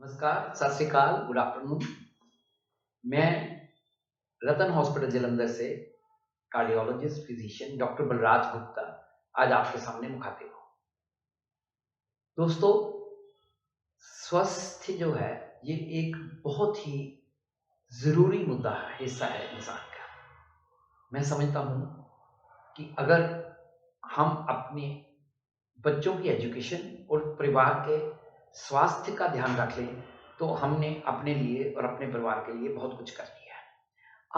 नमस्कार, सत श्री अकाल, गुड आफ्टरनून। मैं रतन हॉस्पिटल जालंधर से cardiologist physician doctor Balraj Gupta आज आपके सामने मुखातिब हूँ। दोस्तों, स्वास्थ्य जो है ये एक बहुत ही ज़रूरी मुद्दा है, हिस्सा है इंसान का। मैं समझता हूँ कि अगर हम अपने बच्चों की एजुकेशन और परिवार के स्वास्थ्य का ध्यान रख लें तो हमने अपने लिए और अपने परिवार के लिए बहुत कुछ कर लिया है।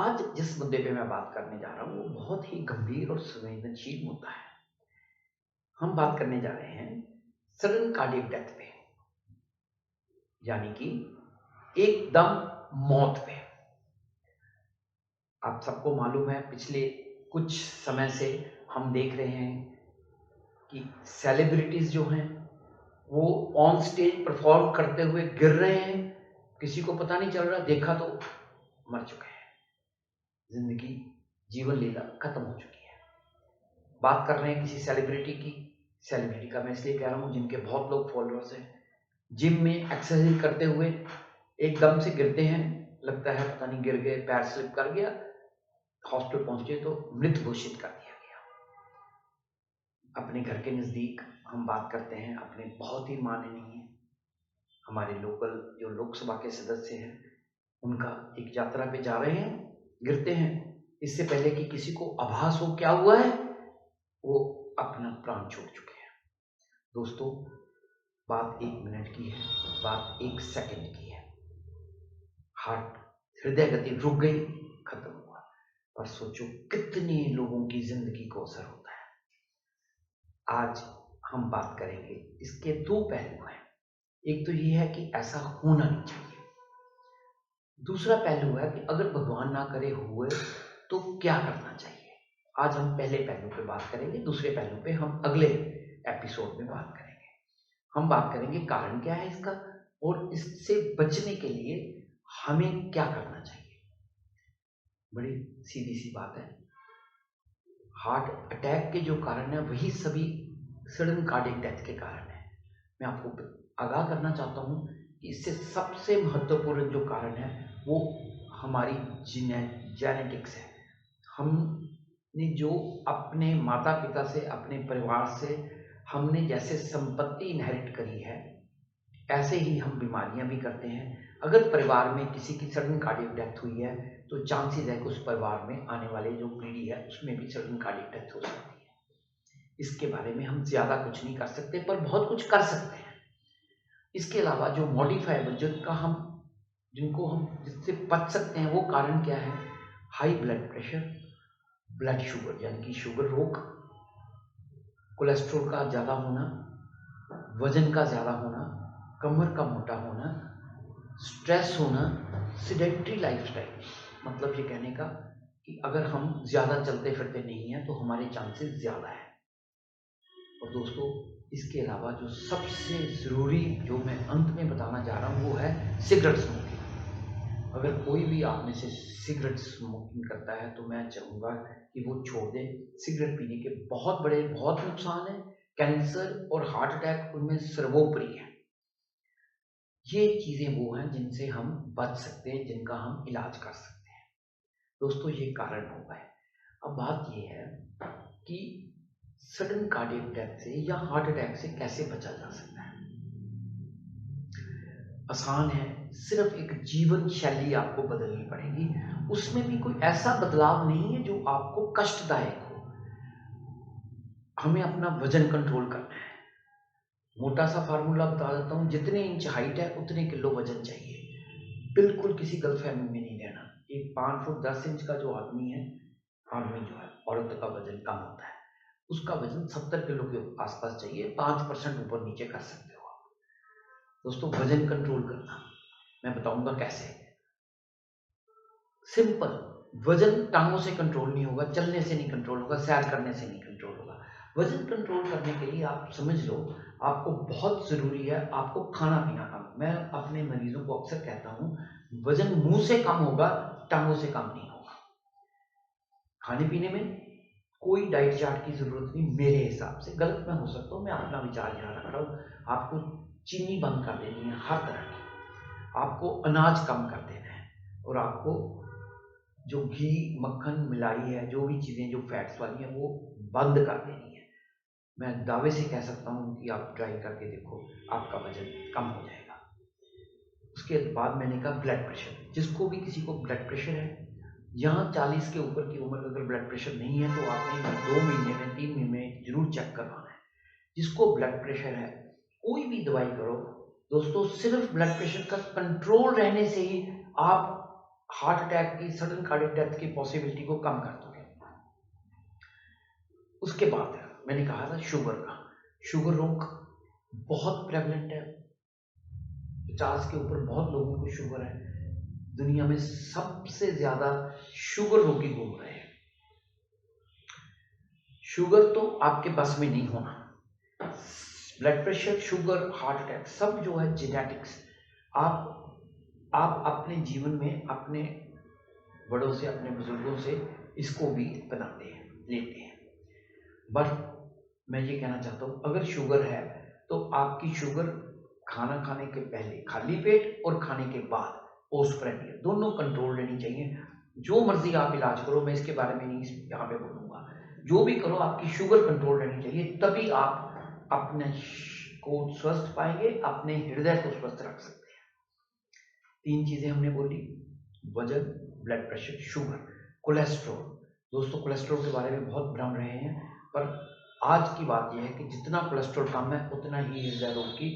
आज जिस मुद्दे पे मैं बात करने जा रहा हूँ वो बहुत ही गंभीर और संवेदनशील मुद्दा है। हम बात करने जा रहे हैं सडन कार्डियक डेथ पे, यानी कि एकदम मौत पे। आप सबको मालूम है, पिछले कुछ समय से हम देख रहे हैं कि सेलिब्रिटीज जो हैं वो ऑन स्टेज परफॉर्म करते हुए गिर रहे हैं, किसी को पता नहीं चल रहा, देखा तो मर चुके हैं, जिंदगी जीवन लीला खत्म हो चुकी है। बात कर रहे हैं किसी सेलिब्रिटी की। सेलिब्रिटी का मैं इसलिए कह रहा हूँ जिनके बहुत लोग फॉलोअर्स हैं। जिम में एक्सरसाइज करते हुए एकदम से गिरते हैं, लगता है पता नहीं गिर गए, पैर स्लिप कर गया, हॉस्पिटल पहुंचे तो मृत घोषित कर दिया गया। अपने घर के नज़दीक हम बात करते हैं अपने बहुत ही माननीय हमारे लोकल जो लोकसभा के सदस्य हैं, उनका एक यात्रा पे जा रहे हैं, गिरते हैं, इससे पहले कि किसी को आभास हो क्या हुआ है, वो अपना प्राण छोड़ चुके हैं। दोस्तों, बात 1 मिनट की है, बात 1 सेकंड की है। हार्ट हृदय गति रुक गई, खत्म हुआ। पर सोचो कितने लोगों की जिंदगी को असर होता है। आज हम बात करेंगे, इसके 2 पहलू हैं। एक तो ये है कि ऐसा होना नहीं चाहिए, दूसरा पहलू है कि अगर भगवान ना करे हुए तो क्या करना चाहिए। आज हम पहले पहलू पे बात करेंगे, दूसरे पहलू पे हम अगले एपिसोड में बात करेंगे। हम बात करेंगे कारण क्या है इसका और इससे बचने के लिए हमें क्या करना चाहिए। बड़ी सीधी सी बात है, हार्ट अटैक के जो कारण है वही सभी सडन कार्डियक डेथ के कारण है। मैं आपको आगाह करना चाहता हूँ कि इससे सबसे महत्वपूर्ण जो कारण है वो हमारी जेनेटिक्स है। हमने जो अपने माता पिता से, अपने परिवार से हमने जैसे संपत्ति इनहेरिट करी है, ऐसे ही हम बीमारियां भी करते हैं। अगर परिवार में किसी की सडन कार्डियक डेथ हुई है तो चांसेस है कि उस परिवार में आने वाले जो पीढ़ी है उसमें भी सडन कार्डियक डेथ हो सकती है। इसके बारे में हम ज्यादा कुछ नहीं कर सकते, पर बहुत कुछ कर सकते हैं। इसके अलावा जो मॉडिफाइबल जिनको हम जिससे बच सकते हैं वो कारण क्या है? High blood pressure, blood sugar यानी कि शुगर रोग, कोलेस्ट्रॉल का ज़्यादा होना, वजन का ज़्यादा होना, कमर का मोटा होना, स्ट्रेस होना, सेडेंटरी लाइफस्टाइल। मतलब ये कहने का कि अगर हम ज़्यादा चलते फिरते नहीं हैं तो हमारे चांसेस ज़्यादा है। और दोस्तों, इसके अलावा जो सबसे ज़रूरी जो मैं अंत में बताना चाह रहा हूँ वो है सिगरेट स्मोकिंग। अगर कोई भी आप में से सिगरेट स्मोकिंग करता है तो मैं चाहूँगा कि वो छोड़ दे। सिगरेट पीने के बहुत नुकसान हैं, कैंसर और हार्ट अटैक उनमें सर्वोपरि है। ये चीज़ें वो हैं जिनसे हम बच सकते हैं, जिनका हम इलाज कर सकते हैं। दोस्तों, ये कारण हो गए। अब बात ये है कि सडन कार्डियक डेथ से या हार्ट अटैक से कैसे बचा जा सकता है। आसान है, सिर्फ एक जीवन शैली आपको बदलनी पड़ेगी। उसमें भी कोई ऐसा बदलाव नहीं है जो आपको कष्टदायक हो। हमें अपना वजन कंट्रोल करना है। मोटा सा फार्मूला बता देता हूँ, जितने इंच हाइट है उतने किलो वजन चाहिए। बिल्कुल किसी गलतफहमी में नहीं रहना। एक 5 फुट 10 इंच का जो आदमी जो है, औरत का वजन कम होता है, उसका वजन 70 किलो के आसपास चाहिए। 5% ऊपर नीचे कर सकते हो आप। दोस्तों, वजन कंट्रोल करना मैं बताऊंगा कैसे। सिंपल, वजन टांगों से कंट्रोल नहीं होगा, चलने से नहीं कंट्रोल होगा, सैर करने से नहीं कंट्रोल होगा। वजन कंट्रोल करने के लिए आप समझ लो, आपको बहुत जरूरी है आपको खाना पीना कम। मैं अपने मरीजों को अक्सर कहता हूं, वजन मुंह से कम होगा, टांगों से कम नहीं होगा। खाने पीने में कोई डाइट चार्ट की जरूरत नहीं, मेरे हिसाब से। गलत मैं हो सकता हूँ, मैं अपना विचार यहाँ रख रहा हूँ। आपको चीनी बंद कर देनी है हर तरह की। आपको अनाज कम कर देना है और आपको जो घी मक्खन मिलाई है, जो भी चीज़ें जो फैट्स वाली हैं वो बंद कर देनी है। मैं दावे से कह सकता हूँ कि आप ट्राई करके देखो, आपका वजन कम हो जाएगा। उसके बाद मैंने कहा ब्लड प्रेशर, जिसको भी किसी को ब्लड प्रेशर है, यहाँ 40 के ऊपर की उम्र अगर ब्लड प्रेशर नहीं है तो आपने 2 महीने में 3 महीने में जरूर चेक करवाना है। जिसको ब्लड प्रेशर है, कोई भी दवाई करो दोस्तों, सिर्फ ब्लड प्रेशर का कंट्रोल रहने से ही आप हार्ट अटैक की, सडन कार्डियक डेथ की पॉसिबिलिटी को कम कर दोगे। उसके बाद मैंने कहा था शुगर का, शुगर रोग बहुत प्रेवलेंट है, 50 के ऊपर बहुत लोगों को शुगर है। दुनिया में सबसे ज्यादा शुगर रोगी घूम रहे हैं। शुगर तो आपके बस में नहीं होना, blood pressure, sugar, heart attack सब जो है जेनेटिक्स। आप अपने जीवन में अपने बड़ों से, अपने बुजुर्गों से इसको भी बनाते हैं, लेते हैं। बट मैं ये कहना चाहता हूँ, अगर शुगर है तो आपकी शुगर खाना खाने के पहले खाली पेट और खाने के बाद पोस्टप्रेंडियल दोनों कंट्रोल रहनी चाहिए। जो मर्जी आप इलाज करो, मैं इसके बारे में नहीं यहाँ पे बोलूँगा, जो भी करो आपकी शुगर कंट्रोल रहनी चाहिए, तभी आप अपने को स्वस्थ पाएंगे, अपने हृदय को स्वस्थ रख सकते हैं। 3 चीजें हमने बोली, वजन, ब्लड प्रेशर, शुगर, कोलेस्ट्रॉल। दोस्तों कोलेस्ट्रॉल के बारे में बहुत भ्रम रहे हैं, पर आज की बात यह है कि जितना कोलेस्ट्रॉल कम है उतना ही हृदय रोग की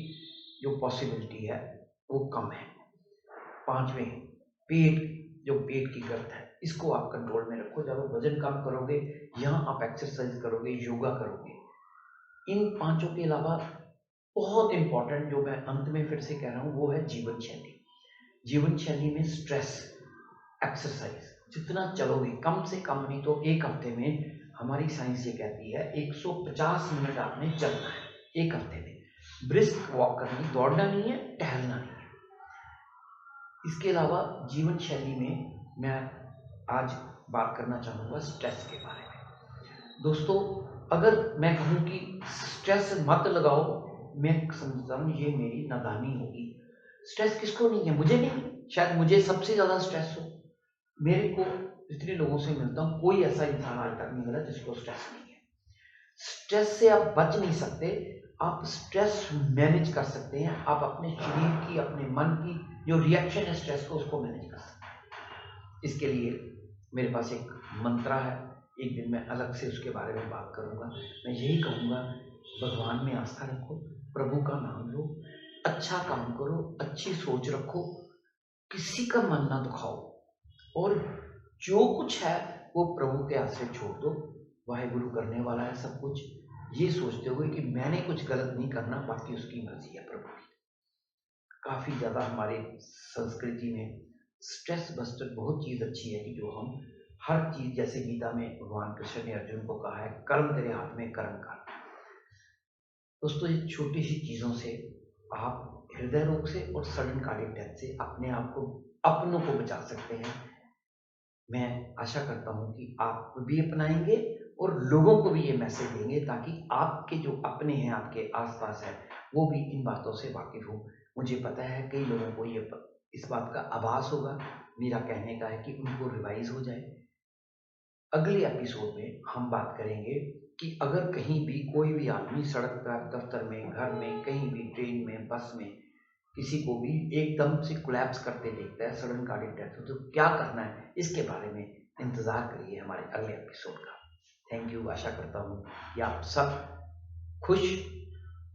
जो पॉसिबिलिटी है वो कम है। 5वें, पेट, जो पेट की गर्त है, इसको आप कंट्रोल में रखो। जब आप वजन कम करोगे, यहाँ आप एक्सरसाइज करोगे, योगा करोगे। इन 5 के अलावा बहुत इंपॉर्टेंट जो मैं अंत में फिर से कह रहा हूँ वो है जीवन शैली। जीवन शैली में स्ट्रेस, एक्सरसाइज जितना चलोगे, कम से कम नहीं तो एक हफ्ते में, हमारी साइंस ये कहती है 150 मिनट आपने चलना है एक हफ्ते में। ब्रिस्क वॉक करनी, दौड़ना नहीं है, टहलना नहीं है। इसके अलावा जीवन शैली में मैं आज बात करना चाहूँगा स्ट्रेस के बारे में। दोस्तों अगर मैं कहूँ कि स्ट्रेस मत लगाओ, मैं समझता हूँ ये मेरी नादानी होगी। स्ट्रेस किसको नहीं है? मुझे नहीं, शायद मुझे सबसे ज़्यादा स्ट्रेस हो। मेरे को जितने लोगों से मिलता हूँ, कोई ऐसा इंसान आज तक नहीं मिला जिसको स्ट्रेस नहीं है। स्ट्रेस से आप बच नहीं सकते, आप स्ट्रेस मैनेज कर सकते हैं। आप अपने शरीर की, अपने मन की जो रिएक्शन है स्ट्रेस को, उसको मैनेज कर सकते हैं। इसके लिए मेरे पास एक मंत्र है, एक दिन मैं अलग से उसके बारे में बात करूंगा। मैं यही कहूँगा, भगवान में आस्था रखो, प्रभु का नाम लो, अच्छा काम करो, अच्छी सोच रखो, किसी का मन ना दुखाओ, और जो कुछ है वो प्रभु के हाथ से छोड़ दो। वाहेगुरु करने वाला है सब कुछ, ये सोचते हुए कि मैंने कुछ गलत नहीं करना, बाकी उसकी मर्जी है प्रभु की। काफी ज्यादा हमारे संस्कृति में स्ट्रेस बस्टर बहुत चीज अच्छी है कि जो हम हर चीज, जैसे गीता में भगवान कृष्ण ने अर्जुन को कहा है, कर्म तेरे हाथ में, कर्म कर। दोस्तों ये छोटी सी चीजों से आप हृदय रोग से और सडन कार्डियक डेथ से अपने आप को, अपनों को बचा सकते हैं। मैं आशा करता हूं कि आप भी अपनाएंगे और लोगों को भी ये मैसेज देंगे, ताकि आपके जो अपने हैं, आपके आसपास है, वो भी इन बातों से वाकिफ हो। मुझे पता है कई लोगों को ये इस बात का आभास होगा। मेरा कहने का है कि उनको रिवाइज हो जाए। अगले एपिसोड में हम बात करेंगे कि अगर कहीं भी कोई भी आदमी सड़क पर, दफ्तर में, घर में, कहीं भी, ट्रेन में, बस में, किसी को भी एकदम से कोलैप्स करते देखता है, सडन कार्डियक डेथ हो, तो क्या करना है, इसके बारे में इंतजार करिए हमारे अगले एपिसोड का। Thank you. आशा करता हूँ कि आप सब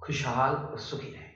खुशहाल और सुखी रहें।